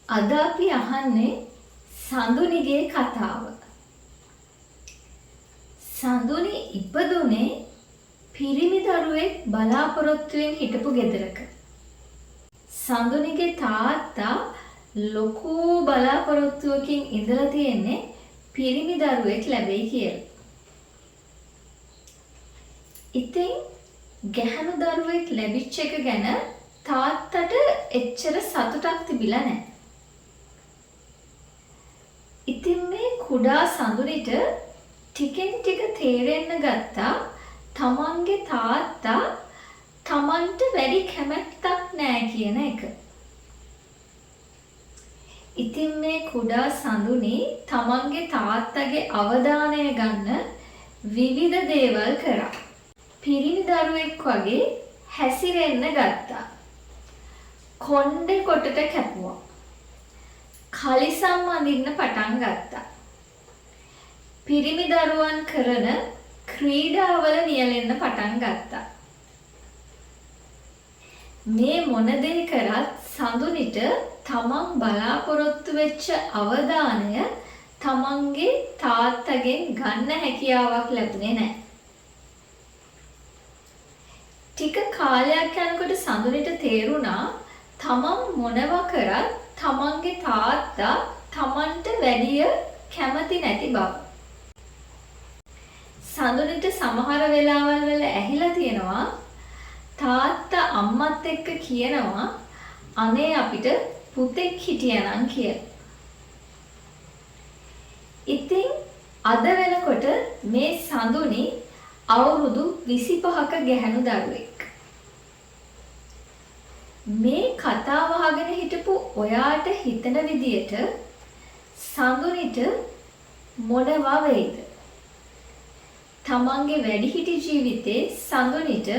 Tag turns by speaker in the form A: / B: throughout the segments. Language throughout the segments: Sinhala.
A: අද අපි අහන්නේ සඳුනිගේ කතාව. සඳුනි ඉපදුනේ පිරිමි දරුවෙක් බලාපොරොත්තුවෙන් හිටපු ගෙදරක. සඳුනිගේ තාත්තා ලොකු බලාපොරොත්තුවකින් ඉඳලා තියෙන්නේ පිරිමි දරුවෙක් ලැබෙයි කියලා. ඉතින් ගැහණු දරුවෙක් ලැබිච්ච එක ගැන තාත්තට එච්චර සතුටක් තිබිලා නැහැ. ඉතින් මේ කුඩා සඳුනිට ටිකෙන් ටික තේරෙන්න ගත්තා තමන්ගේ තාත්තා තමන්ට වැඩි කැමැත්තක් නැහැ කියන එක. ඉතින් මේ කුඩා සඳුනි තමන්ගේ තාත්තගේ අවධානය ගන්න විවිධ දේවල් කරා. පිරිමි දරුවෙක් වගේ හැසිරෙන්න ගත්තා. කොණ්ඩේ කොටට කැපුවා. කලිසම් අඳින්න පටන් ගත්තා. පිරිමි දරුවන් කරන ක්‍රීඩාවල නියැලෙන්න පටන් ගත්තා. මේ මොන දේ කරත් සඳුනිට තමන් බලාපොරොත්තු වෙච්ච අවධානය තමන්ගේ තාත්තගෙන් ගන්න හැකියාවක් ලැබුණේ නැහැ. ටික කාලයක් යනකොට සඳුනිට තේරුණා තමන් මොනවා කරත් තමන්ගේ තාත්තා තමන්ට වැඩිය කැමති නැති බව. සඳුනිට සමහර වෙලාවල් වල ඇහිලා තියෙනවා තාත්තා අම්මත් එක්ක කියනවා අනේ අපිට පුතෙක් හිටියනම් කියලා. ඉතින් අද වෙනකොට මේ සඳුනි අවුරුදු 25ක ගැහැණු දරුවෙක්. මේ කතාව අහගෙන හිටපු ඔයාට හිතන විදියට සඳුනිට මොනවා වෙයිද? තමන්ගේ වැඩිහිටි ජීවිතේ සඳුනිට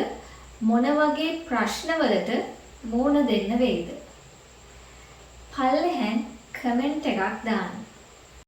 A: මොන වගේ ප්‍රශ්නවලට මුහුණ දෙන්න වෙයිද? පල්ලෙහෙන් කමෙන්ට් එකක් දාන්න.